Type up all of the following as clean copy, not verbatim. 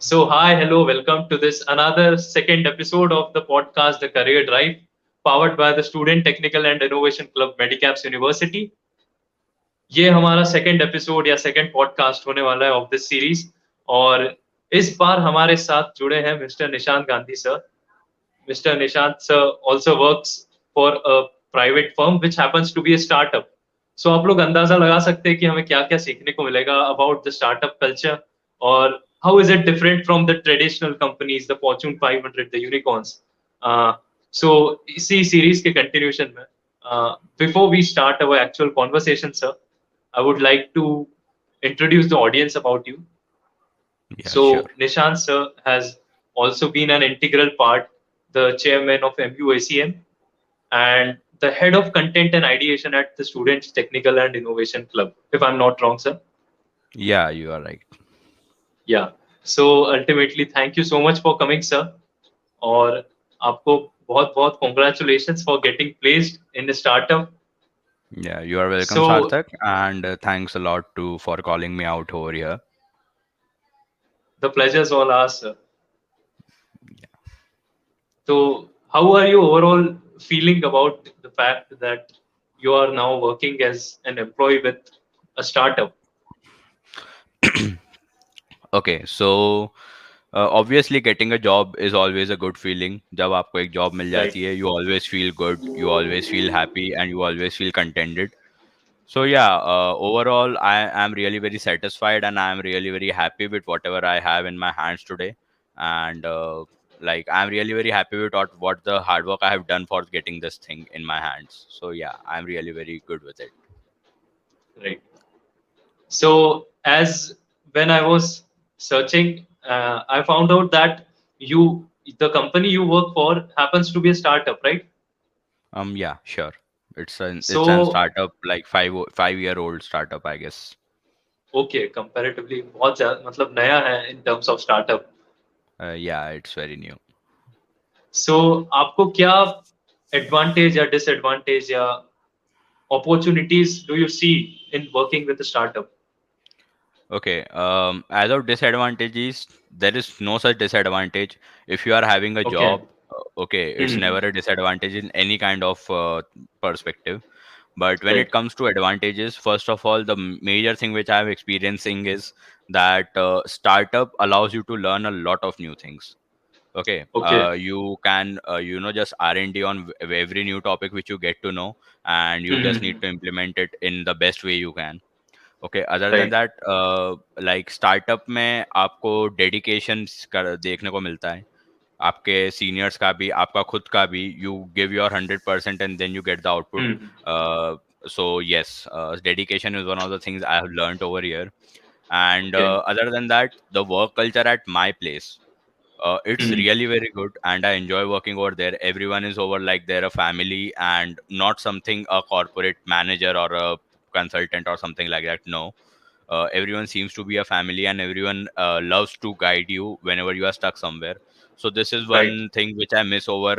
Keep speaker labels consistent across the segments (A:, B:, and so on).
A: Hi, hello, welcome to this another second episode of the podcast, The Career Drive, powered by the Student Technical and Innovation Club, Medi-Caps University. ये हमारा second episode या second podcast होने वाला है of this series और इस बार हमारे साथ जुड़े हैं mister Nishant Gandhi sir. Mr. Nishant sir also works for a private firm which happens to be a startup. So आप लोग अंदाजा लगा सकते हैं कि हमें क्या क्या सीखने को मिलेगा about the startup culture और how is it different from the traditional companies, the Fortune 500, the unicorns. Uh, so इसी series के continuation में before we start our actual conversation, sir, I would like to introduce the audience about you.
B: Yeah, sure.
A: So Nishant sir has also been an integral part, the chairman of MUACM and the head of content and ideation at the Students Technical and Innovation Club, if I'm not wrong, sir.
B: Yeah, you are right.
A: Yeah. So ultimately, thank you so much for coming, sir. और आपको बहुत बहुत congratulations for getting placed in the startup.
B: Yeah, you are welcome,
A: So
B: Sarthak, and thanks a lot to for calling me out over here.
A: the pleasure's all ours, sir. So, how are you overall feeling about the fact that you are now working as an employee with a startup?
B: Okay, so obviously getting a job is always a good feeling. जब आपको एक job मिल
A: Right.
B: जाती है, you always feel good, you always feel happy, and you always feel contented. So yeah, overall, I am really very satisfied, and I am really very happy with whatever I have in my hands today. And like I'm really very happy with what the hard work I have done for getting this thing in my hands. So yeah, I'm really very good with it.
A: Right. So, as when I was searching, I found out that the company you work for, happens to be a startup, right?
B: Yeah, sure. It's an
A: So,
B: startup, like 5-year old startup, I guess.
A: okay, comparatively, मतलब नया है in terms of startup.
B: Yeah, it's very new.
A: So, आपको क्या advantage या disadvantage या opportunities do you see in working with a startup?
B: Okay. As of disadvantages, there is no such disadvantage. If you are having a
A: Okay.
B: job, okay, it's
A: Hmm.
B: never a disadvantage in any kind of perspective. But when
A: Right.
B: it comes to advantages, first of all, the major thing which I'm experiencing is that startup allows you to learn a lot of new things. Okay,
A: Okay.
B: you can just R&D on every new topic which you get to know, and you just need
A: Hmm.
B: to implement it in the best way you can. Okay other than
A: Right.
B: That like startup में आपको dedication देखने को मिलता है आपके seniors का भी आपका खुद का भी you give your 100% and then you get the output
A: Hmm.
B: so yes, dedication is one of the things I have learned over here. And
A: Okay.
B: other than that, the work culture at my place, it's
A: Hmm.
B: really very good, and I enjoy working over there. Everyone is over like they're a family and not something a corporate manager or a consultant or something like that. No, everyone seems to be a family, and everyone loves to guide you whenever you are stuck somewhere. So this is
A: Right.
B: one thing which I miss over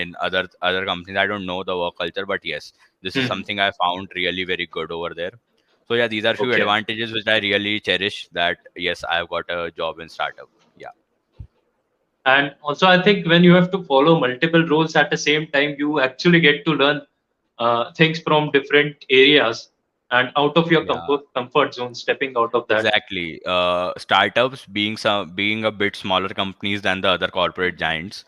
B: in other companies. I don't know the work culture, but yes, this is
A: Hmm.
B: something I found really very good over there. So yeah, these are few
A: Okay.
B: advantages which I really cherish. That yes, I've got a job in startup. Yeah.
A: And also, I think when you have to follow multiple roles at the same time, you actually get to learn things from different areas and out of your
B: Yeah,
A: comfort zone, stepping out of that.
B: exactly. Startups being a bit smaller companies than the other corporate giants,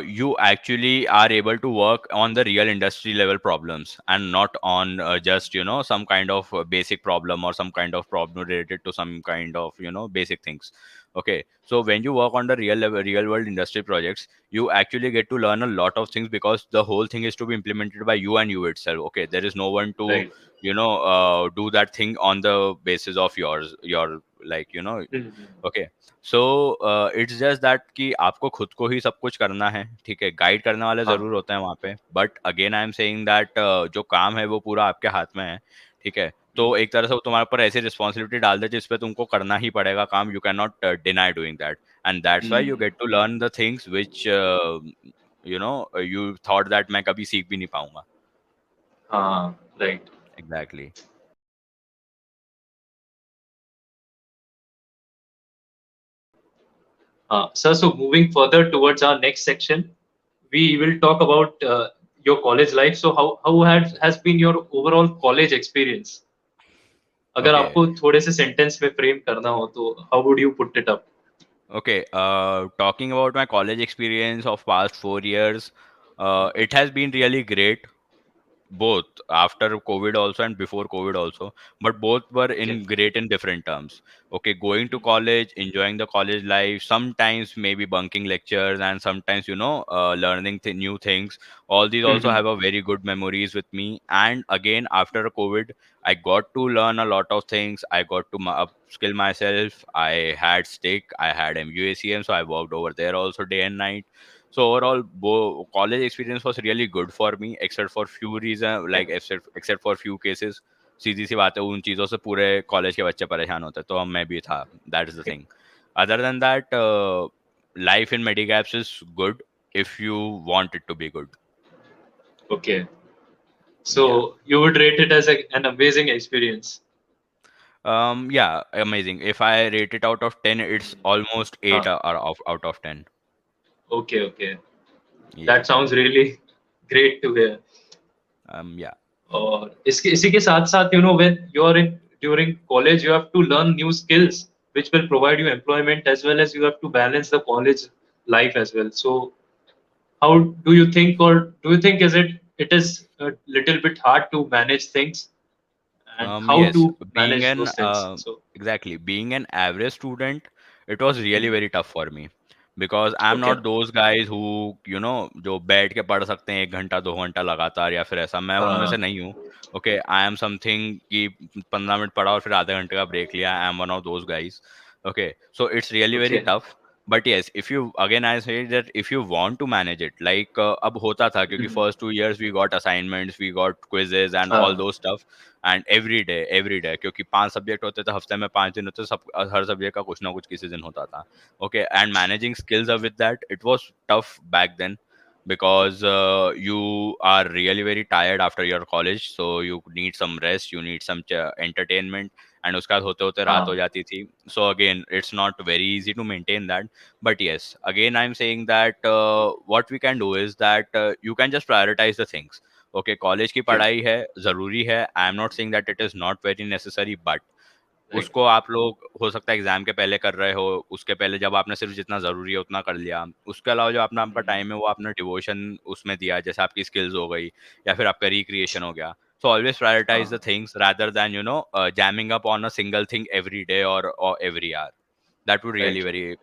B: you actually are able to work on the real industry level problems and not on just some kind of basic problem or some kind of problem related to some kind of basic things. Okay, so when you work on the real world industry projects, you actually get to learn a lot of things because the whole thing is to be implemented by you and you itself. Okay, there is no one to
A: Right.
B: do that thing on the basis of your like
A: Hmm.
B: okay. So it's just that कि आपको खुद को ही सब कुछ करना है, ठीक है, गाइड करने वाले
A: हाँ.
B: जरूर होते हैं वहाँ पे, but again I am saying that जो काम है वो पूरा आपके हाथ में है, ठीक है,
A: Hmm.
B: तो एक तरह से वो तुम्हारे ऊपर ऐसी रिस्पॉन्सिबिलिटी डाल दे जिस पे तुमको करना ही पड़ेगा काम, you can not deny doing that, and that's why you
A: Hmm.
B: Get to learn the things which you thought that मैं कभी सीख भी नहीं पाऊंगा.
A: हाँ. Right.
B: Exactly.
A: Sir, so moving further towards our next section, we will talk about your college life. So how has been your overall college experience? अगर
B: Okay.
A: आपको थोड़े से सेंटेंस में फ्रेम करना हो तो how would you put it up?
B: Okay, talking about my college experience of past 4 years, it has been really great, both after COVID also and before COVID also, but both were
A: Okay.
B: in great in different terms. Okay, going to college, enjoying the college life, sometimes maybe bunking lectures, and sometimes learning new things. All these also have a very good memories with me. And again, after COVID, I got to learn a lot of things. I got to upskill myself. I had STIC, I had MUACM, so I worked over there also day and night. So overall, college experience was really good for me, except for few reasons, like except for few cases. सीधी सी बात है, उन चीज़ों से पूरे college के बच्चे परेशान होते हैं, तो मैं भी था. That is the thing. Other than that, life in Medicaps is good if you want it to be good.
A: Okay.
B: Yeah.
A: So you would rate it as an amazing experience.
B: Yeah, amazing. If I rate it out of 10, it's almost 8
A: हाँ.
B: out of 10.
A: Okay, okay.
B: Yeah.
A: That sounds really great to hear.
B: Yeah.
A: और इसके इसी के साथ साथ when you're in during college you have to learn new skills which will provide you employment as well as you have to balance the college life as well. So how do you think, or do you think it is a little bit hard to manage things, and how
B: Yes,
A: to
B: being
A: manage
B: an
A: those things? So
B: exactly being an average student, it was really
A: hmm,
B: very tough for me because I'm
A: okay.
B: not those guys who जो बैठ के पढ़ सकते हैं 1 घंटा 2 घंटा लगातार या फिर ऐसा. मैं उनमें से नहीं हूँ. ओके, आई एम समथिंग कि 15 मिनट पढ़ा और फिर आधे घंटे का ब्रेक लिया. I am one of those guys. Okay, so it's really very
A: Okay.
B: Tough. But yes, if you again I say that if you want to manage it, like अब होता था क्योंकि
A: Hmm.
B: First 2 years we got assignments, we got quizzes and all
A: हाँ.
B: दो stuff. And every day क्योंकि 5 subject होते थे, हफ्ते में 5 दिन होते, सब हर सब्जेक्ट का कुछ ना कुछ किसी दिन होता था. Okay, and managing skills with that, it was tough back then because you are really very tired after your college, so you need some rest, you need some entertainment. And उसके बाद होते होते रात हो
A: हाँ.
B: जाती थी. So again, it's not very easy to maintain that. But yes, again I'm saying that what we can do is that you can just prioritize the things. Okay, college की
A: Okay.
B: पढ़ाई है, ज़रूरी है. I am not saying that it is not very necessary, but
A: Right.
B: उसको आप लोग हो सकता है एग्ज़ाम के पहले कर रहे हो, उसके पहले जब आपने सिर्फ़ जितना ज़रूरी है उतना कर लिया. उसके अलावा जो अपना आपका टाइम है वो आपने डिवोशन उसमें दिया, जैसे आपकी स्किल्स हो गई या फिर आपका रिक्रिएशन हो गया. सो ऑलवेज़ प्रायोरिटाइज़ द
A: हाँ.
B: Things rather than jamming up on a single thing every day or every hour. That would really
A: Right.
B: very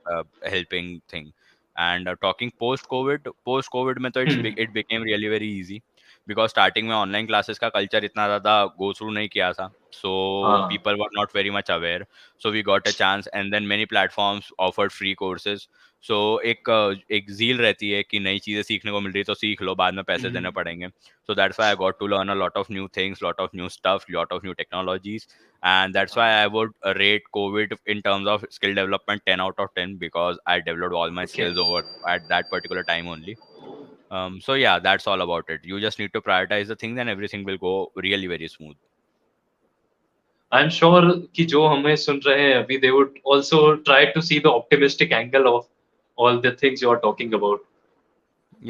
B: helping thing. And talking post covid में तो it became really very easy because starting में online classes का culture इतना ज़्यादा go through नहीं किया था, so
A: हाँ.
B: people were not very much aware. So we got a chance, and then many platforms offered free courses. So एक zeal रहती है कि नई चीज़ें सीखने को मिल रही है तो सीख लो, बाद में पैसे देने पड़ेंगे. So that's why I got to learn a lot of new things, lot of new stuff, lot of new technologies. And that's why I would rate COVID in terms of skill development 10 out of 10, because I developed all my
A: Okay.
B: skills over at that particular time only. So yeah, that's all about it. You just need to prioritize the things and everything will go really very smooth.
A: I am sure कि जो हमें सुन रहे हैं अभी they would also try to see the optimistic angle of all the things you are talking about.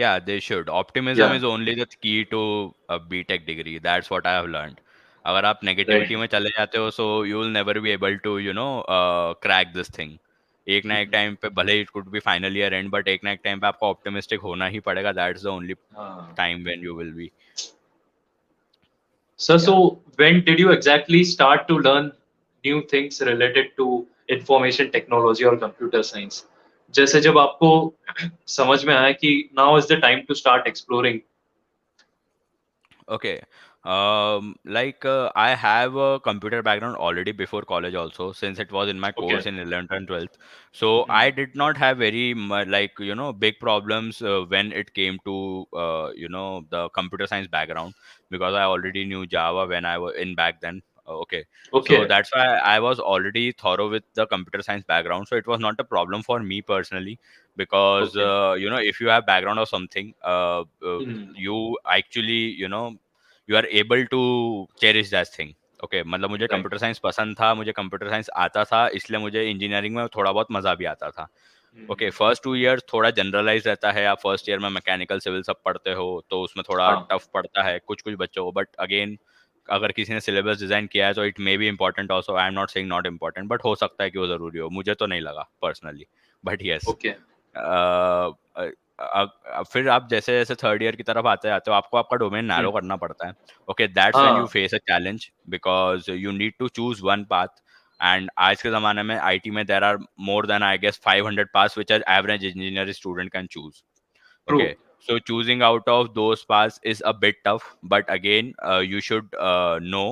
B: Yeah, they should. Optimism
A: या.
B: is only the key to a BTech degree. That's what I have learned. अगर आप
A: right.
B: Negativity में चले जाते हो, so you will never be able to crack this thing. एक ना एक टाइम पे भले it could be final year end, but एक ना एक टाइम पे आपको optimistic होना ही पड़ेगा. That's the only
A: हाँ.
B: time when you will be.
A: Sir,
B: Yeah.
A: so when did you exactly start to learn new things related to information technology or computer science? जैसे जब आपको समझ में आया कि now is the time to start exploring.
B: Okay. I have a computer background already before college also, since it was in my
A: Okay.
B: course in 11th and 12th. So I did not have very big problems when it came to the computer science background, because I already knew Java when I was in back then. Okay. So
A: Okay.
B: that's why I was already thorough with the computer science background. So it was not a problem for me personally, because
A: Okay.
B: if you have background or something, you actually you are able to cherish that thing. Okay, मतलब मुझे
A: Right.
B: Computer science पसंद था, मुझे computer science आता था, इसलिए मुझे engineering में थोड़ा बहुत मज़ा भी आता था. ओके, फर्स्ट 2 इयर्स थोड़ा जनरलाइज रहता है, आप फर्स्ट ईयर में मैकेनिकल सिविल सब पढ़ते हो तो उसमें थोड़ा
A: हाँ,
B: टफ पड़ता है कुछ कुछ बच्चों को, बट अगेन अगर किसी ने सिलेबस डिजाइन किया है तो it may be important also, I am not saying not important, but हो सकता है कि वो जरूरी हो, मुझे तो नहीं लगा पर्सनली, बट यस।
A: ओके।
B: फिर आप जैसे जैसे थर्ड ईयर की तरफ आते आते हो आपको आपका डोमेन नैरो
A: हम्म,
B: करना पड़ता है। ओके, दैट्स व्हेन यू
A: हाँ,
B: face a challenge because you need to choose one path, and आज के ज़माने में आईटी में there are more than I guess 500 paths which an average engineer student can choose.
A: True.
B: Okay, so choosing out of those paths is a bit tough, but again, you should know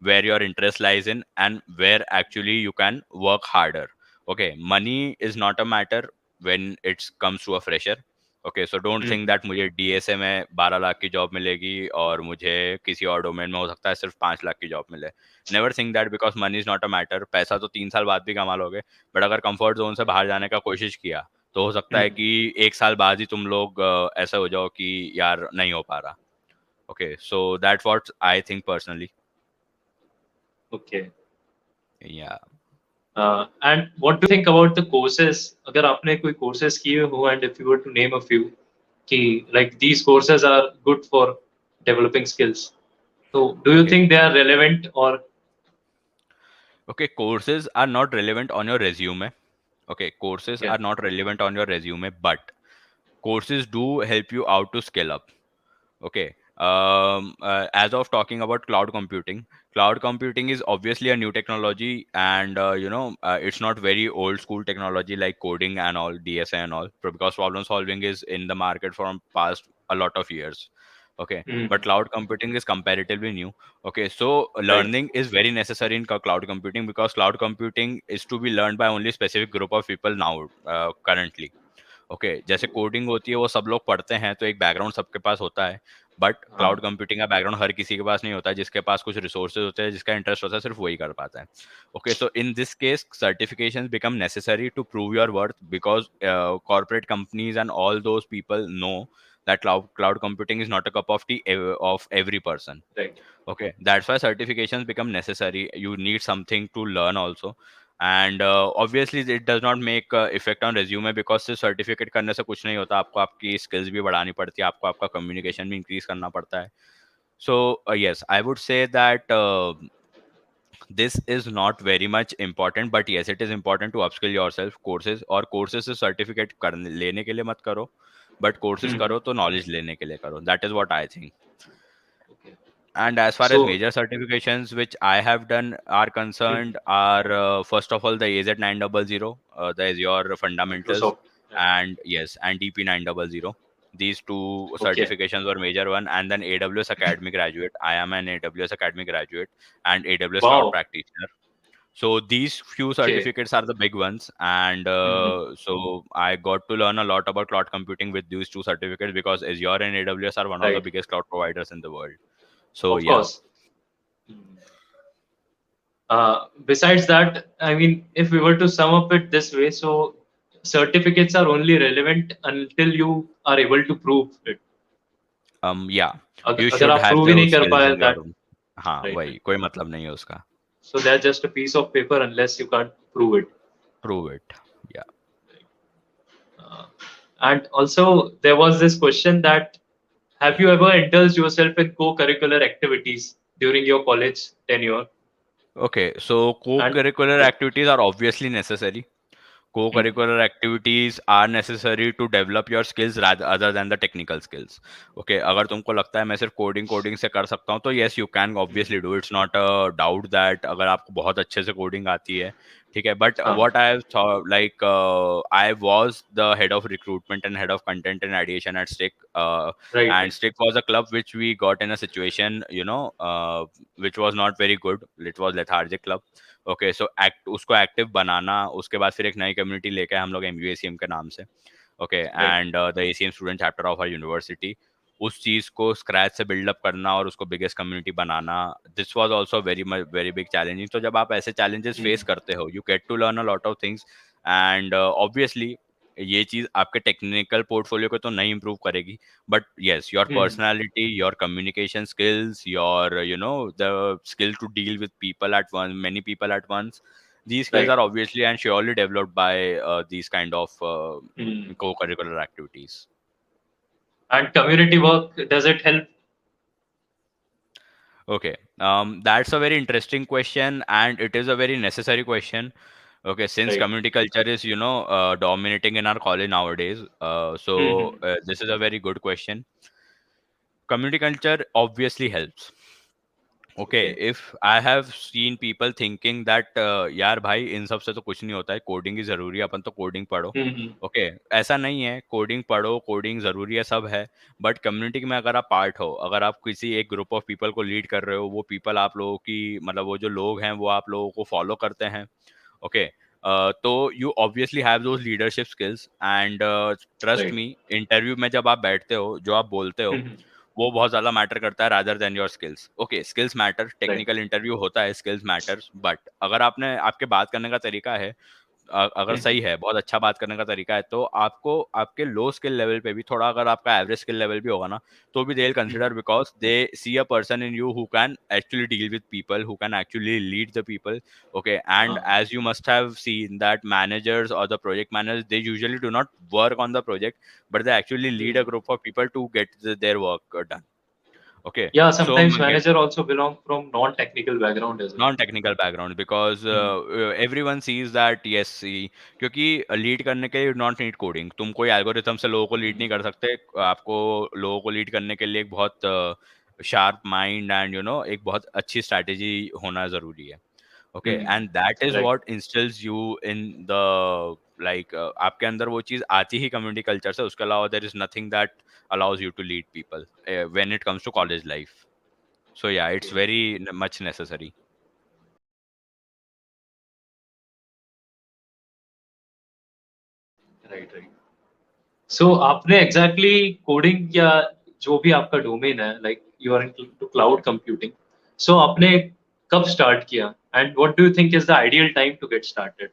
B: where your interest lies in and where actually you can work harder. Okay, money is not a matter when it comes to a fresher. Okay, so don't think
A: hmm,
B: that मुझे DSA में 12 लाख की job मिलेगी और मुझे किसी और domain में हो सकता है सिर्फ 5 लाख की जॉब मिले। Never think that because money is not a matter, पैसा तो 3 साल बाद भी कमा लोगे, बट अगर कंफर्ट जोन से बाहर जाने का कोशिश किया तो हो सकता है
A: हम्म,
B: कि 1 साल बाद ही तुम लोग ऐसा हो जाओ कि यार नहीं हो पा रहा। Okay, so that's what I think personally.
A: Okay.
B: Yeah
A: and what do think about the courses, अगर आपने कोई कोर्सेज किए हो and if you were to name a few कि like these courses are good for developing skills, तो do you
B: okay,
A: think they are relevant और?
B: Okay, courses are not relevant on your resume. Okay, courses
A: okay.
B: are not relevant on your resume, but courses do help you out to scale up. Okay. As of talking about cloud computing is obviously a new technology, and it's not very old school technology like coding and all, DSA and all, because problem solving is in the market from past a lot of years. Okay, but cloud computing is comparatively new. Okay, so
A: right.
B: learning is very necessary in cloud computing because cloud computing is to be learned by only specific group of people now, currently. Okay, जैसे coding होती है वो सब लोग पढ़ते हैं तो एक बैकग्राउंड सबके पास होता है, बट क्लाउड
A: हाँ,
B: कंप्यूटिंग का बैकग्राउंड हर किसी के पास नहीं होता है, जिसके पास कुछ रिसोर्सेज होते हैं, जिसका इंटरेस्ट होता है सिर्फ वही कर पाता है। Okay, so in this case certifications become necessary to prove your worth because corporate companies and all those people know that cloud computing is not a cup of tea of every person.
A: Right.
B: Okay, that's why certifications become necessary. You need something to learn also, and obviously it does not make effect on resume because सिर्फ certificate करने से कुछ नहीं होता, आपको आपकी skills भी बढ़ानी पड़ती है, आपको आपका कम्युनिकेशन भी इंक्रीज करना पड़ता है। सो yes, I would say that this is not very much important, but yes, it is important to upskill yourself. Courses और courses से सर्टिफिकेट करने लेने के लिए मत करो, बट कोर्सेज करो तो नॉलेज लेने के लिए करो, that is what I think.
A: Okay.
B: And as far
A: so
B: as major certifications which I have done are concerned, are first of all the AZ900, the Azure fundamentals,
A: Microsoft, right.
B: and yes, and DP900. These two
A: okay.
B: certifications were major one, and then AWS Academy graduate. I am an AWS Academy graduate and AWS Cloud
A: wow.
B: practitioner. So these few
A: okay.
B: certificates are the big ones, and so I got to learn a lot about cloud computing with these two certificates because Azure and AWS are one of the
A: right.
B: biggest cloud providers in the world. So
A: of
B: yeah.
A: Course. Besides that, I mean, if we were to sum up it this way, so certificates are only relevant until you are able to prove it.
B: Yeah, you
A: अगर
B: should
A: आप
B: have
A: prove ही नहीं
B: those
A: कर
B: skills
A: पाए
B: in your
A: that,
B: room. हाँ,
A: right,
B: वही
A: right.
B: कोई मतलब नहीं है उसका।
A: So they're just a piece of paper unless you can't prove it.
B: Prove it. Yeah.
A: Uh, and also there was this question that have you ever indulged yourself in co-curricular activities during your college tenure?
B: Okay, so
A: And
B: co-curricular
A: yeah,
B: activities are obviously necessary.
A: hmm,
B: Co-curricular activities are necessary to develop your skills rather other than the technical skills. Okay, अगर तुमको लगता है मैं सिर्फ coding से कर सकता हूँ तो yes you can
A: hmm,
B: obviously do. It's not a doubt that अगर आपको बहुत अच्छे से कोडिंग आती है, ठीक है, but
A: हाँ,
B: what I thought, like I was the head of recruitment and head of content and ideation at STIC,
A: right,
B: and
A: right,
B: STIC was a club which we got in a situation, which was not very good. It was lethargic club. Okay, so act उसको active बनाना, उसके बाद फिर एक नई community लेके हम लोग एमयूएसीएम के नाम से, okay,
A: right,
B: and the ACM student chapter of our university, उस चीज को स्क्रैच से बिल्डअप करना और उसको बिगेस्ट कम्युनिटी बनाना, this was also very very big challenging. तो जब आप ऐसे चैलेंजेस
A: hmm,
B: फेस करते हो you get to learn a lot of things, and obviously ये चीज आपके टेक्निकल पोर्टफोलियो को तो नहीं इम्प्रूव करेगी, but yes, your
A: hmm,
B: personality, your communication skills, your the skill to deal with people at once, many people at once, These skills
A: Right.
B: are obviously and surely developed by these kind of
A: Hmm.
B: co-curricular activities.
A: And community work, does it help?
B: Okay, that's a very interesting question, and it is a very necessary question. Okay, since
A: Right.
B: community culture is, dominating in our college nowadays,
A: Hmm.
B: this is a very good question. Community culture obviously helps. Okay,
A: Okay.
B: if I have seen people thinking that यार भाई इन सब से तो कुछ नहीं होता है, coding ही जरूरी है, अपन तो कोडिंग पढ़ो.
A: Hmm.
B: ओके, ऐसा नहीं है, कोडिंग पढ़ो, कोडिंग जरूरी है, सब है. बट कम्युनिटी में अगर आप पार्ट हो, अगर आप किसी एक ग्रुप ऑफ पीपल को लीड कर रहे हो, वो पीपल आप लोगों की मतलब वो जो लोग हैं वो आप लोगों को फॉलो करते हैं. ओके, तो you obviously have those leadership skills and trust
A: Right.
B: Me, interview में जब आप बैठते हो, जो आप बोलते हो,
A: Hmm.
B: वो बहुत ज़्यादा मैटर करता है rather than your skills. Okay, skills matter,
A: Right.
B: Technical interview होता है, स्किल्स मैटर्स, बट अगर आपने आपके बात करने का तरीका है, अगर
A: Hmm.
B: सही है, बहुत अच्छा बात करने का तरीका है, तो आपको आपके लो स्किल लेवल पे भी थोड़ा, अगर आपका एवरेज स्किल लेवल भी होगा ना, तो भी they will
A: Hmm.
B: Consider, because they see a person in you who can actually deal with people, who can actually lead the people. Okay, and
A: हाँ.
B: as you must have seen that managers or the project managers, they usually do not work on the project, but they actually lead a
A: Hmm.
B: group of people to get their work done. Okay,
A: Yeah,
B: so
A: sometimes manager also belong from non-technical background as well.
B: Non technical background, because
A: Hmm.
B: Everyone sees that yes see, क्योंकि lead करने के लिए not need coding. तुम कोई algorithm से लोगों को lead नहीं
A: Hmm.
B: कर सकते. आपको लोगों को लीड करने के लिए एक बहुत शार्प माइंड एंड एक बहुत अच्छी स्ट्रैटेजी होना ज़रूरी है. Okay,
A: Hmm.
B: And that is
A: Right.
B: What instils you in the like, आपके अंदर वो चीज़ आती ही कम्युनिटी कल्चर से. उसके अलावा there is nothing that allows you to lead people when it comes to college life. So yeah, it's
A: Okay.
B: Very much necessary.
A: Right. Right. So आपने exactly coding या जो भी आपका डोमेन है, like you are into cloud computing. So आपने कब start किया? And what do you think is the ideal time to get started?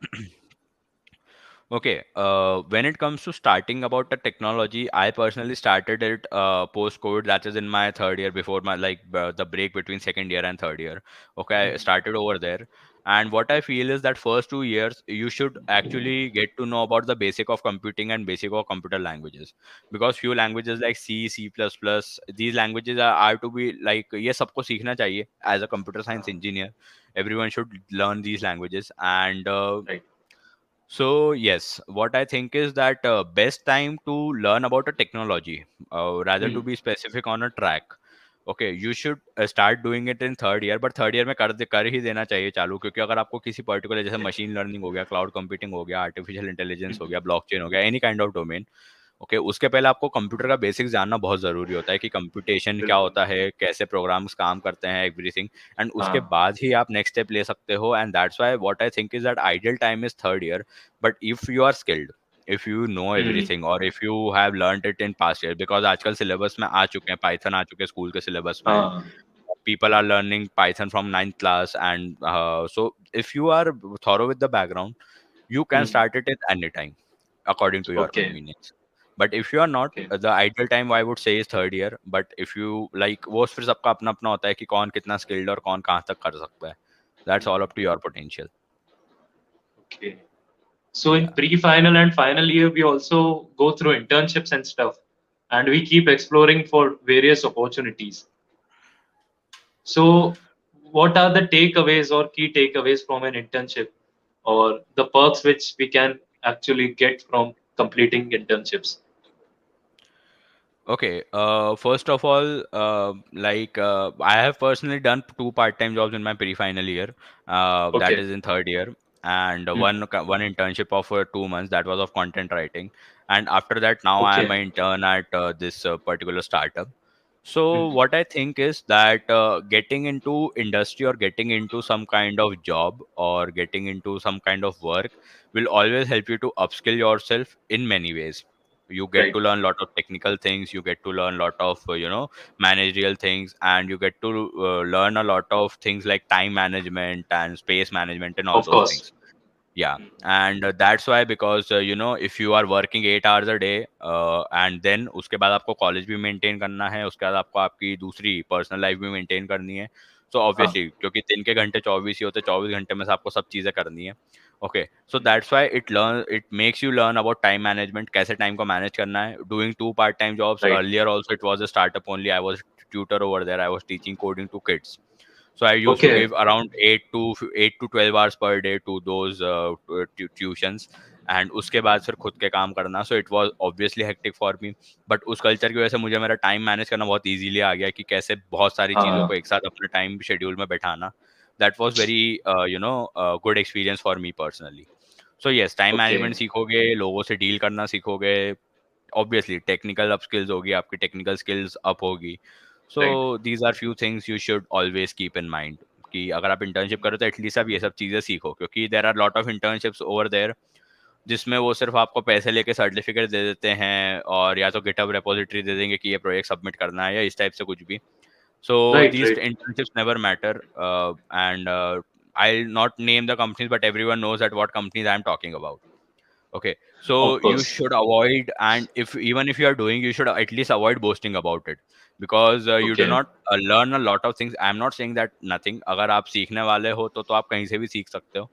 B: Okay, when it comes to starting about the technology, I personally started it post-COVID. That is in my third year, before my the break between second year and third year. Okay, I
A: Hmm.
B: started over there, and what I feel is that first 2 years you should actually get to know about the basic of computing and basic of computer languages, because few languages like C, C++, these languages are to be like ये सबको सीखना चाहिए as a computer science
A: हाँ.
B: engineer. Everyone should learn these languages, and
A: Right.
B: so yes, what I think is that best time to learn about a technology, rather
A: Hmm.
B: to be specific on a track. Okay, you should start doing it in third year, but third year में कर ही देना चाहिए चालू, क्योंकि अगर आपको किसी particular जैसे मशीन लर्निंग हो गया, क्लाउड कंप्यूटिंग हो गया, आर्टिफिशियल इंटेलिजेंस हो
A: Hmm.
B: गया, ब्लॉकचेन हो गया, any kind of domain. Okay, उसके पहले आपको कंप्यूटर का बेसिक्स जानना बहुत ज़रूरी होता है कि कंप्यूटेशन क्या
A: बिल्कुल.
B: होता है, कैसे प्रोग्राम्स काम करते हैं, एवरीथिंग. एंड उसके
A: हाँ.
B: बाद ही आप नेक्स्ट स्टेप ले सकते हो, and that's why what I think is that ideal time is third year. But if you are skilled, if you know
A: Hmm.
B: everything, or if you have learned it in past year, because आजकल syllabus में आ चुके हैं, Python आ चुके हैं school के syllabus में.
A: हाँ.
B: People are learning Python from ninth class, and so if you are thorough with the background, you can
A: Hmm.
B: start it at any time according to your
A: Okay.
B: convenience. But if you are not,
A: Okay.
B: the ideal time I would say is third year. But if you like, वो फिर सबका अपना अपना होता है कि कौन कितना skilled और कौन कहाँ तक कर सकता है. That's all
A: Hmm.
B: up to your potential.
A: Okay. So in
B: Yeah.
A: pre-final and final year, we also go through internships and stuff, and we keep exploring for various opportunities. So, what are the takeaways or key takeaways from an internship, or the perks which we can actually get from completing internships?
B: Okay. First of all, I have personally done two part-time jobs in my pre-final year. That
A: Okay.
B: is in third year, and
A: Hmm.
B: one internship of 2 months that was of content writing. And after that, now I am
A: Okay.
B: an intern at this particular startup. So
A: Hmm.
B: what I think is that getting into industry or getting into some kind of job or getting into some kind of work will always help you to upskill yourself in many ways. You get
A: Right.
B: to learn a lot of technical things, you get to learn a lot of managerial things, and you get to learn a lot of things like time management and space management and all
A: Of
B: those
A: course.
B: things. Yeah, and that's why, because if you are working 8 hours a day, and then उसके बाद आपको college भी maintain करना है, उसके बाद आपको आपकी दूसरी पर्सनल लाइफ भी मेंटेन करनी है. सो
A: हाँ,
B: ऑब्वियसली क्योंकि दिन के घंटे 24 ही होते, 24 घंटे में से आपको सब चीजें करनी है। Okay, so that's why it makes you learn about time management, कैसे टाइम को मैनेज करना है। Doing 2 part time jobs,
A: right,
B: earlier also it was a startup only, I was tutor over there, I was teaching coding to kids. So I used to
A: okay,
B: give around 8 to 12 hours per day to those tuitions, and उसके बाद फिर खुद के काम करना, so it was obviously hectic for me. But उस culture की वजह से मुझे मेरा टाइम मैनेज करना बहुत इजीली आ गया, कि कैसे बहुत सारी चीज़ों
A: हाँ,
B: को एक साथ अपने टाइम शेड्यूल में बैठाना। That was very good experience for me personally. So yes, time
A: okay,
B: management सीखोगे, लोगों से डील करना सीखोगे, ऑब्वियसली टेक्निकल अप स्किल्स होगी, आपकी टेक्निकल स्किल्स अप होगी। So
A: right,
B: these are few things you should always keep in mind, कि अगर आप इंटर्नशिप करो तो एटलीस्ट आप ये सब चीज़ें सीखो, क्योंकि there are lot of internships over there जिसमें वो सिर्फ आपको पैसे लेके सर्टिफिकेट दे देते हैं, और या तो गिटहब रेपोजिटरी दे देंगे कि ये प्रोजेक्ट सबमिट करना है, या इस टाइप से कुछ भी। So
A: right,
B: these
A: right,
B: internships never matter, and I'll not name the companies, but everyone knows at what companies I'm talking about. Okay,
A: of
B: so you
A: course,
B: should avoid, and if even if you are doing, you should at least avoid boasting about it, because you do
A: okay,
B: not learn a lot of things. I'm not saying that nothing, अगर आप सीखने वाले हो तो आप कहीं से भी सीख सकते हो,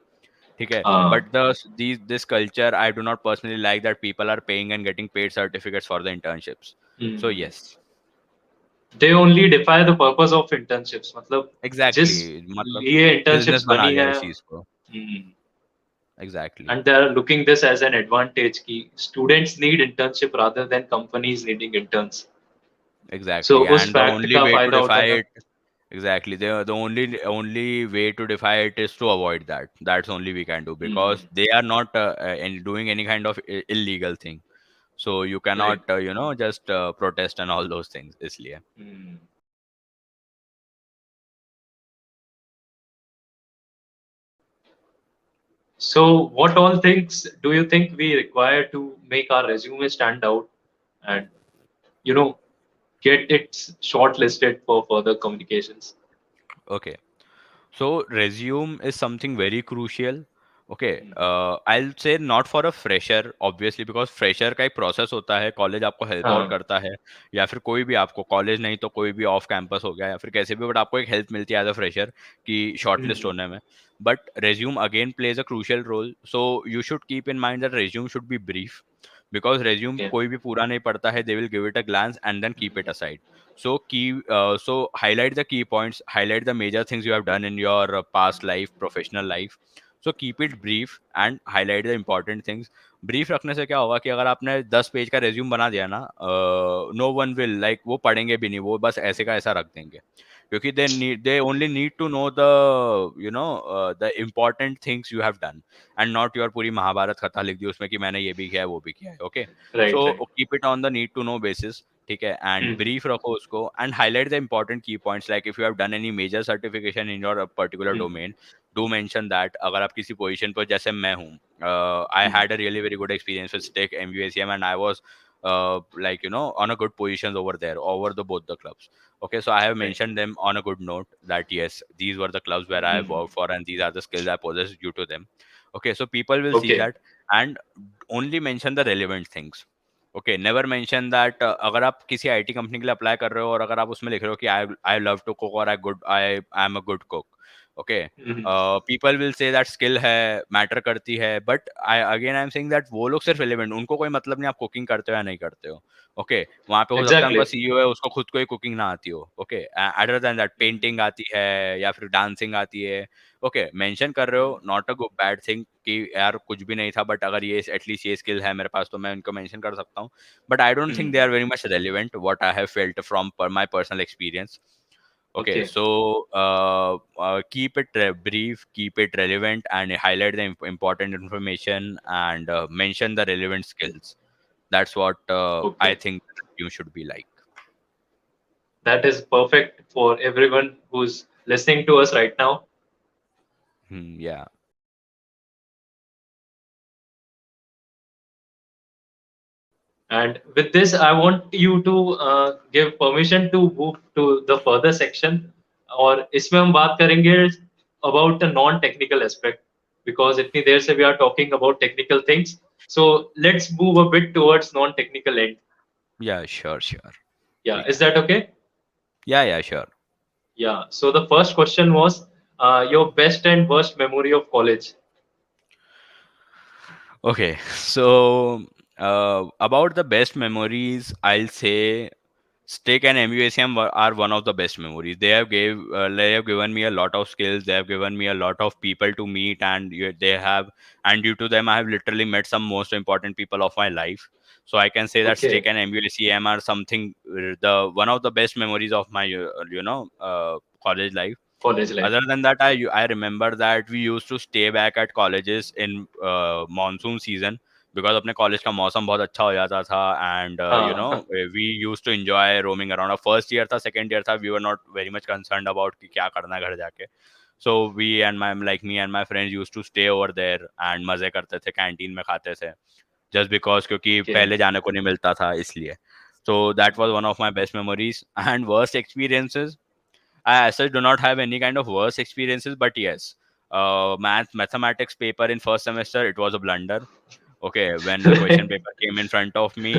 B: ठीक है।
A: हाँ,
B: But this culture, I do not personally like that people are paying and getting paid certificates for the internships. So yes,
A: they only defy the purpose of internships, मतलब
B: exactly,
A: जिस
B: मतलब
A: लिए
B: बिजनेस
A: इंटर्नशिप्स
B: बना
A: बनी
B: लिया
A: है,
B: इस चीज को। Exactly,
A: and they are looking this as an advantage कि students need internship rather than companies needing interns, so
B: exactly,
A: उस
B: and the
A: फैक्ट
B: only
A: का
B: way to
A: फायदा
B: defy
A: उठाना।
B: it. Exactly. The only way to defy it is to avoid that. That's only we can do, because they are not doing any kind of illegal thing. So you cannot
A: right,
B: just protest and all those things. इसलिए.
A: so what all things do you think we require to make our resume stand out and you know get it shortlisted for further communications?
B: Okay. So resume is something very crucial. Okay,
A: Mhm.
B: I'll say not for a fresher, obviously, because fresher का एक process होता है, college आपको help out
A: हाँ,
B: करता है, या फिर कोई भी आपको कॉलेज नहीं तो कोई भी ऑफ कैंपस हो गया, या फिर कैसे भी, बट आपको एक हेल्प मिलती है एज अ फ्रेशर कि शॉर्टलिस्ट
A: हम्म,
B: होने में। But resume again plays a crucial role, so you should keep in mind that resume should be brief, because resume
A: okay,
B: कोई भी पूरा नहीं पढ़ता है, they will give it a glance and then keep it aside. So highlight the key points, highlight the major things you have done in your past life, professional life. So keep it brief and highlight the important things. Brief रखने से क्या होगा कि अगर आपने 10 page का resume बना दिया ना, नो वन विल लाइक, वो पढ़ेंगे भी नहीं, वो बस ऐसे का ऐसा रख देंगे, क्योंकि they only need to know the important things you have done, and not your पूरी महाभारत कथा लिख दी उसमें कि मैंने ये भी किया है वो भी किया है। Okay,
A: right,
B: so
A: right,
B: keep it on the need to know basis, ठीक है, एंड
A: हम्म,
B: ब्रीफ रखो उसको, and highlight the important key points, like if you have done any major certification in your particular
A: hmm,
B: domain, do mention that. अगर आप किसी position पर, जैसे मैं हूँ, I
A: hmm,
B: had a really very good experience with stake MUACM, and I was like on a good positions over there, over the both the clubs. Okay, so I have
A: right,
B: mentioned them on a good note that yes, these were the clubs where I
A: hmm,
B: worked for, and these are the skills I possess due to them. Okay, so people will see
A: okay,
B: that, and only mention the relevant things. Okay, never mention that, अगर आप किसी IT company के लिए apply कर रहे हो और अगर आप उसमें लिख रहे हो कि आई आई लव टू कुक, और I am a good cook, okay,
A: hmm,
B: people will say that skill है, मैटर करती है, but I am saying that वो लोग सिर्फ रिलेवेंट, उनको कोई मतलब नहीं आप कुकिंग करते हो या नहीं करते हो। ओके, वहाँ पे हो सकता है उनका
A: exactly,
B: सीईओ है, उसको खुद को ही कुकिंग ना आती हो। Okay, other than that painting आती है या फिर डांसिंग आती है। ओके, मेंशन कर रहे हो, not a good bad thing कि यार कुछ भी नहीं था, बट अगर ये एटलीस्ट ये स्किल है मेरे पास तो मैं उनको मेंशन कर सकता हूँ। But I don't think they
A: hmm,
B: are very much relevant, what I have felt from my personal experience. Okay,
A: okay,
B: so keep it brief, keep it relevant, and highlight the important information, and mention the relevant skills. That's what I
A: okay,
B: think you should be like.
A: that is perfect for everyone who's listening to us right now.
B: Yeah.
A: And with this, I want you to give permission to move to the further section. और इसमें हम बात करेंगे about the non-technical aspect because इतनी देर से we are talking about technical things. So let's move a bit towards non-technical end.
B: Yeah, sure, sure.
A: Yeah,
B: We
A: is
B: can.
A: that okay?
B: Yeah, yeah, sure.
A: Yeah. So the first question was your best and worst memory of college.
B: Okay, so about the best memories, I'll say Stick and MUSM are one of the best memories. They have given me a lot of skills. They have given me a lot of people to meet, and they have, and due to them, I have literally met some most important people of my life. So I can say that Stick
A: Okay.
B: and MUSM are something the one of the best memories of my college life.
A: College life.
B: Other than that, I remember that we used to stay back at colleges in monsoon season because अपने college का मौसम बहुत अच्छा हो जाता था, and
A: हाँ.
B: we used to enjoy roaming around. Our first year था, second year था, we were not very much concerned about कि क्या करना है घर जाके. So me and my friends used to stay over there and मजे करते थे, कैंटीन में खाते थे, just because क्योंकि
A: Okay.
B: पहले जाने को नहीं मिलता था इसलिए. So that was one of my best memories. And worst experiences, I as such do not have any kind of worst experiences, but yes, mathematics paper in first semester, it was a blunder. Okay, when the question paper came in front of me,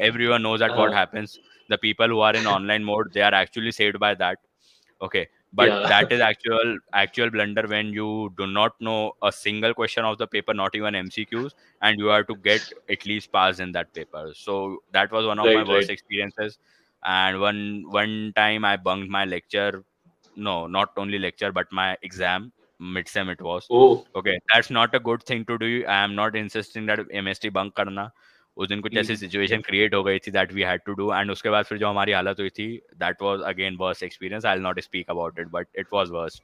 B: everyone knows that what
A: हाँ.
B: happens. The people who are in online mode, they are actually saved by that. Okay, but
A: Yeah.
B: that is actual blunder when you do not know a single question of the paper, not even MCQs, and you have to get at least pass in that paper. So that was one of my
A: Right.
B: worst
A: Right.
B: experiences. And one time I bunked my lecture. No, not only lecture, but my exam, mid-sem it was.
A: Oh.
B: Okay, that's not a good thing to do. I am not insisting that MST bunk करना. उस दिन कुछ ऐसी
A: Hmm.
B: Situation create हो गई थी that we had to do, and उसके बाद फिर जो हमारी हालत हुई थी, that was again worst experience. I will not speak about it, but it was worst.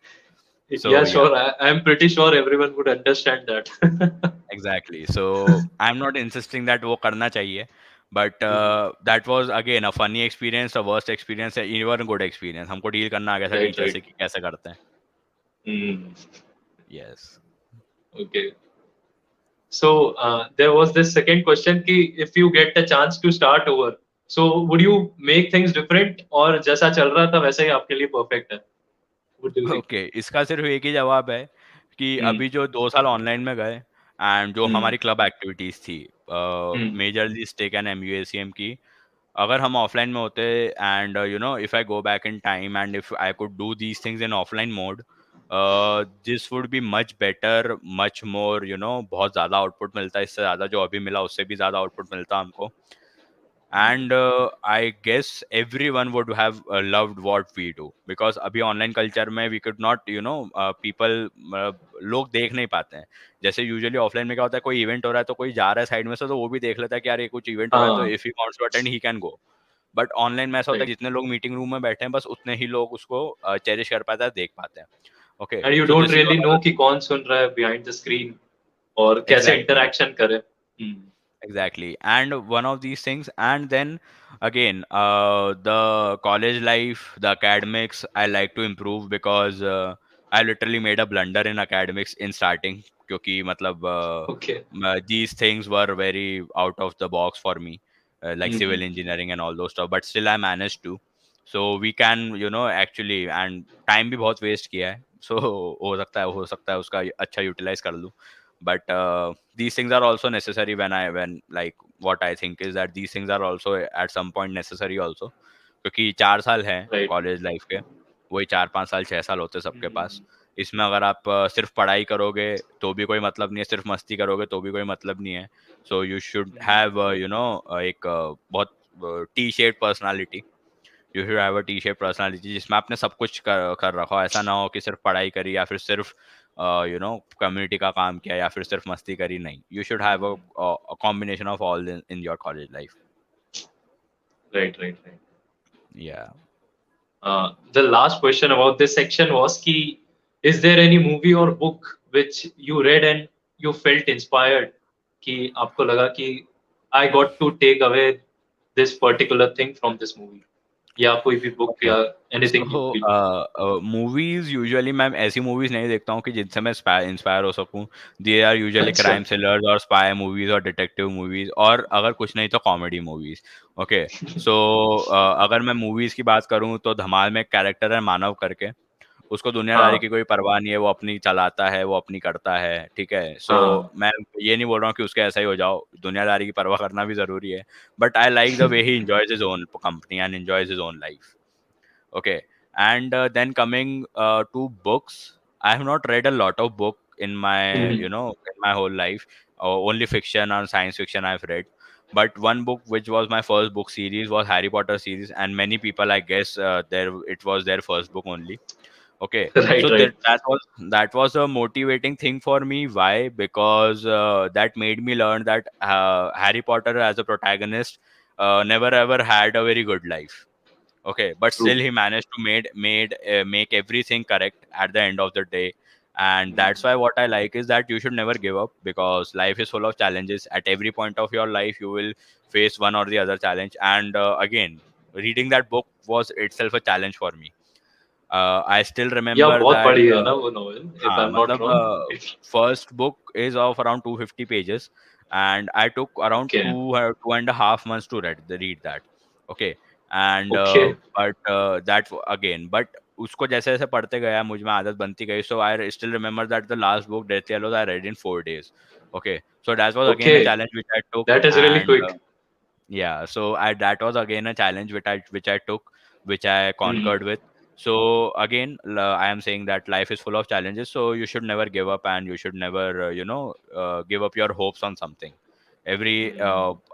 B: So
A: Yeah.
B: Yeah,
A: Sure. I'm pretty sure everyone would understand that.
B: Exactly. So I am not insisting that वो करना चाहिए, but
A: Hmm.
B: That was again a funny experience, a worst experience, even good experience. हमको deal करना आ गया था
A: Right.
B: Teacher
A: Right.
B: से कि कैसे करते हैं.
A: Hmm.
B: Yes.
A: Okay. So there was this second question कि if you get a chance to start over, so would you make things different और जैसा चल रहा था वैसा ही आपके लिए perfect है? What do you think?
B: Okay, इसका सिर्फ एक ही जवाब है कि
A: Hmm.
B: अभी जो 2 साल ऑनलाइन में गए, एंड जो
A: Hmm.
B: हमारी क्लब एक्टिविटीज थी,
A: Hmm.
B: Majorly stake and MUACM की, अगर हम ऑफलाइन में होते, and if I go back in time and if I could do these things in offline mode, this would be much better, much more, बहुत ज़्यादा output मिलता है. इससे ज़्यादा जो अभी मिला उससे भी ज़्यादा आउटपुट मिलता हमको.
A: Hmm.
B: And I guess everyone would have loved what we do, because अभी ऑनलाइन कल्चर में we could not, people, लोग देख नहीं पाते हैं. जैसे यूजुअली ऑफलाइन में क्या होता है, कोई इवेंट हो रहा है तो कोई जा रहा है साइड में से, तो वो भी देख लेता है कि यार ये कुछ इवेंट हो रहा है, तो
A: हाँ.
B: If he wants to attend he can go. But online में ऐसा होता है,
A: Right.
B: जितने लोग मीटिंग रूम में बैठे हैं बस उतने ही लोग उसको चेरिश कर पाते हैं, देख पाते हैं. Okay,
A: And you
B: so
A: don't
B: this is
A: really
B: one.
A: know कि कौन सुन रहा है behind the screen और कैसे
B: एग्जैक्टली.
A: interaction करे. Hmm.
B: Exactly. And one of these things, and then again, the college life, the academics, I like to improve, because I literally made a blunder in academics in starting. क्योंकि मतलब
A: Okay.
B: these things were very out of the box for me, like
A: Hmm.
B: civil engineering and all those stuff. But still, I managed to. So we can, actually, and time भी बहुत waste किया है. So हो सकता है उसका अच्छा utilize कर लूँ. But these things are also necessary, when like what I think is that these things are also at some point necessary also. क्योंकि 4 साल हैं
A: Right.
B: कॉलेज लाइफ के, वही 4 5 साल 6 साल होते हैं सबके पास.
A: Hmm.
B: इसमें अगर आप सिर्फ पढ़ाई करोगे तो भी कोई मतलब नहीं है, सिर्फ मस्ती करोगे तो भी कोई मतलब नहीं है. सो यू शुड
A: Hmm.
B: हैव एक बहुत T shape personality. You should have a T shape personality जिसमें आपने सब कुछ कर रखा हो. ऐसा ना हो कि सिर्फ पढ़ाई करी, या फिर सिर्फ कम्युनिटी का काम किया, या फिर सिर्फ मस्ती करी. नहीं, you should have
A: Hmm.
B: A combination of all in your college life.
A: Right. Right. Right.
B: या.
A: The last question about this section was कि is there any movie or book which you read and you felt inspired कि आपको लगा कि I got to take away this particular thing from this movie या कोई भी book
B: okay,
A: या anything you
B: so
A: feel.
B: Movies usually मैं ऐसी मूवीज नहीं देखता हूँ कि जिनसे मैं इंस्पायर हो सकूँ. दे आर यूजुअली
A: अच्छा.
B: क्राइम थ्रिलर्स और स्पाई मूवीज और डिटेक्टिव मूवीज, और अगर कुछ नहीं तो कॉमेडी मूवीज. ओके, सो अगर मैं मूवीज की बात करूँ तो धमाल में एक कैरेक्टर है मानव करके. उसको दुनियादारी
A: हाँ.
B: की कोई परवाह नहीं है, वो अपनी चलाता है, वो अपनी करता है, ठीक है? सो
A: हाँ.
B: मैं ये नहीं बोल रहा हूँ कि उसके ऐसा ही हो जाओ, दुनियादारी की परवाह करना भी ज़रूरी है, but I like the way he enjoys his own company and enjoys his own life. Okay, And then coming to books, I have not read a lot of book in my,
A: Hmm.
B: in my whole life. Only fiction or science fiction I've read. But one book which was my first book series was Harry Potter series, and many people, I guess, there it was their first book only. Okay,
A: Right,
B: so
A: right.
B: that was a motivating thing for me. Why? Because that made me learn that Harry Potter as a protagonist never ever had a very good life. Okay, but still
A: True.
B: he managed to make everything correct at the end of the day. And that's why what I like is that you should never give up, because life is full of challenges. At every point of your life you will face one or the other challenge. And again, reading that book was itself a challenge for me. I still
A: या
B: remember
A: बहुत
B: that
A: बड़ी है ना वो novel, if
B: हाँ,
A: I'm not
B: मतलब
A: wrong.
B: first book is of around 250 pages, and I took around
A: Okay.
B: 2.5 months to read that. Okay, and
A: Okay.
B: again, but उसको जैसे जैसे पढ़ते गया मुझ में आदत बनती गई. So I still remember that the last book, Death Yellows, I read in 4 days. Okay, so that was again a
A: Okay.
B: challenge which I took.
A: That is really
B: And
A: quick.
B: yeah, so that was again a challenge which I took, which I
A: Hmm.
B: conquered with. So again, I am saying that life is full of challenges, so you should never give up, and you should never give up your hopes on something. Every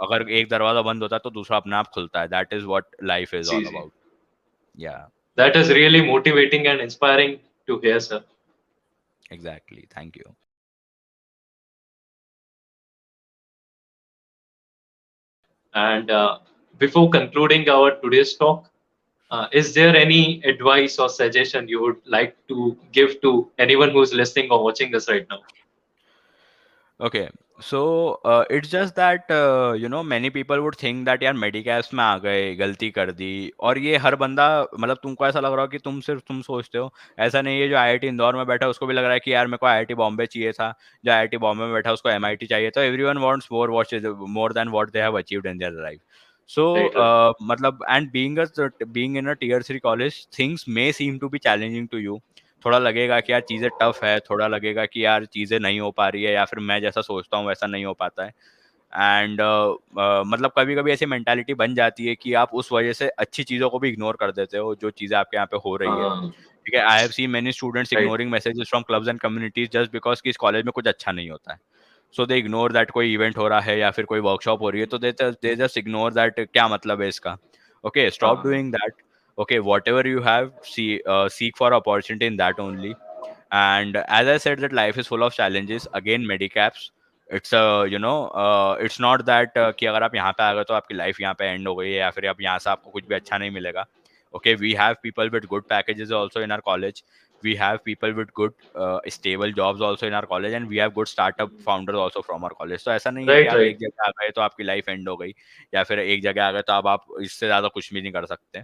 B: अगर एक दरवाजा बंद होता है तो दूसरा अपने आप खुलता है. That is what life is
A: ji
B: all
A: ji.
B: about. Yeah,
A: That is really motivating and inspiring to hear, sir.
B: exactly. Thank you.
A: And before concluding our today's talk, is there any advice or suggestion you would like to give to anyone who's listening or watching us right now?
B: Okay, so it's just that many people would think that यार मेडिकैप्स में आ गए, गलती कर दी. और ये हर बंदा, मतलब तुमको ऐसा लग रहा हो कि तुम सोचते हो. ऐसा नहीं है. जो आईआईटी इंदौर में बैठा है उसको भी लग रहा है कि यार मेरे को आईआईटी बॉम्बे चाहिए था. जो आईआईटी बॉम्बे में बैठा है उसको एमआईटी चाहिए. तो everyone wants more than what they have achieved in their life. So
A: Right, right.
B: मतलब and being in a tier 3 college, things may seem to be challenging to you. थोड़ा लगेगा कि यार चीज़ें टफ है, थोड़ा लगेगा कि यार चीज़ें नहीं हो पा रही है, या फिर मैं जैसा सोचता हूँ वैसा नहीं हो पाता है. एंड मतलब कभी-कभी ऐसी मेंटालिटी बन जाती है कि आप उस वजह से अच्छी चीज़ों को भी इग्नोर कर देते हो, जो चीज़ें आपके यहाँ पे हो रही है.
A: Uh,
B: ठीक है, I have seen many students
A: right.
B: Ignoring messages from clubs and communities just because कि इस कॉलेज में कुछ अच्छा नहीं होता है. सो दे इग्नोर दैट कोई इवेंट हो रहा है या फिर कोई वर्कशॉप हो रही है, तो दे जस्ट इग्नोर दैट. क्या मतलब है इसका? Okay, stop
A: Uh,
B: doing that. Okay, whatever you have, seek for opportunity in that only. And as I said, that life is full of challenges. Again, Medi-Caps, it's it's not that कि अगर आप यहाँ पे आ गए तो आपकी life यहाँ पे एंड हो गई है, या फिर आप यहाँ से आपको कुछ भी अच्छा नहीं मिलेगा. Okay, we have people with good packages also in our college. We have people with good stable jobs also in our college, and we have good startup founders also from our college. तो ऐसा नहीं है कि
A: right,
B: आप
A: right.
B: एक जगह आ गए तो आपकी लाइफ एंड हो गई, या फिर एक जगह आ गए तो अब आप इससे ज़्यादा कुछ भी नहीं कर सकते.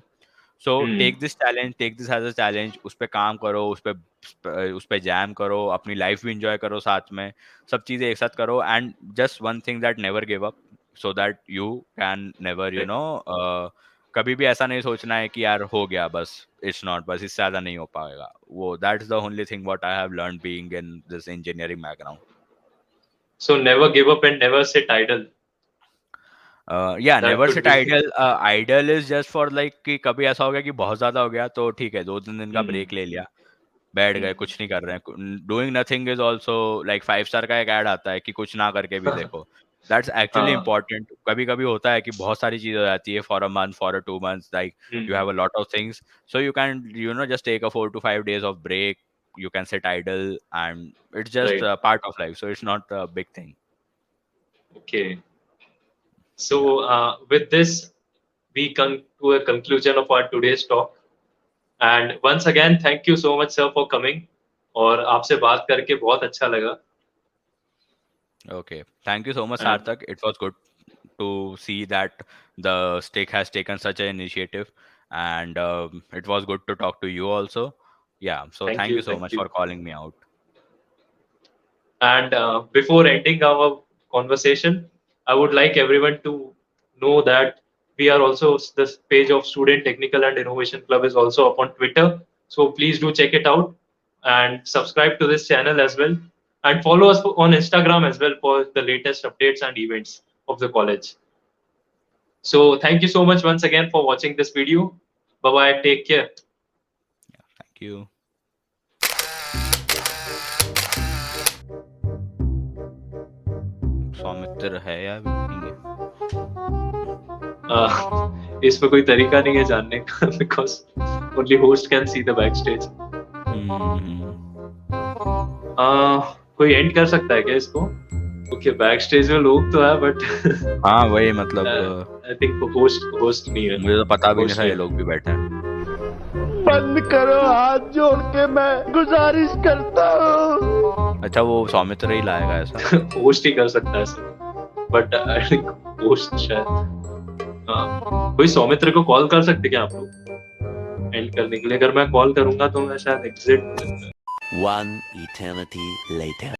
B: So
A: Hmm.
B: Take this as a challenge. उस पे काम करो, उस पे जैम करो, अपनी लाइफ भी इंजॉय करो साथ में. सब चीज़ें एक साथ करो. And just one thing, that never give up, so that you can never
A: Right.
B: कभी भी ऐसा नहीं सोचना है कि यार हो गया बस. इट्स नॉट, बस इससे ज़्यादा नहीं हो पाएगा. वो that is the only thing what I have learn being in this engineering background.
A: So never give up and never sit idle.
B: Yeah
A: That
B: never
A: could
B: sit
A: be.
B: Idle. Idle is just for like कि कभी ऐसा हो गया कि बहुत ज्यादा हो गया तो ठीक है, 2-3 दिन का
A: Hmm.
B: ब्रेक ले लिया, बैठ गए,
A: Hmm.
B: कुछ नहीं कर रहे हैं. Doing nothing is also like 5 star का एक ऐड आता है कि कुछ ना करके भी देखो. दैट्स एक्चुअली
A: हाँ.
B: इंपॉर्टेंट. कभी कभी होता है कि बहुत सारी चीज़ हो जाती है for a month, for a 2 months, like you
A: Hmm.
B: Have a lot of things. So you can just take a 4 to 5 days of break. You can sit idle, and it's just
A: Right.
B: a part of life, so it's not a big thing.
A: Okay.
B: Yeah.
A: So with this, we come to a conclusion of our today's talk. And once again, thank you so much, sir, for coming. और आपसे बात करके बहुत अच्छा लगा.
B: Okay. Thank you so much,
A: And
B: Sarthak. It was good to see that the stake has taken such an initiative, and it was good to talk to you also. Yeah. So
A: thank
B: thank you
A: you,
B: so
A: thank
B: much
A: you.
B: for calling me out.
A: And before ending our conversation, I would like everyone to know that we are also this page of Student Technical and Innovation Club is also up on Twitter. So please do check it out and subscribe to this channel as well. And follow us on Instagram as well for the latest updates and events of the college. So thank you so much once again for watching this video. Bye bye. Take care.
B: You. Soumitra है या नहीं है?
A: इसमें कोई तरीका नहीं है जानने का because only host can see the back stage. कोई एंड कर सकता है क्या इसको? ओके, बैक स्टेज में लोग तो है बट
B: हाँ वही मतलब
A: आई थिंक होस्ट नहीं है।
B: मुझे तो पता भी नहीं
A: Host
B: था ये
A: नहीं।
B: लोग भी बैठे हैं।
C: बंद करो, हाथ जोड़ के मैं गुजारिश करता हूँ।
B: अच्छा वो सौमित्र ही लाएगा ऐसा?
A: होस्ट ही कर सकता है sir, but I think host शायद। कोई सौमित्र को कॉल कर सकते क्या आप लोग एंड करने के लिए? अगर मैं कॉल करूंगा तो मैं शायद एग्जिट।
C: One eternity later.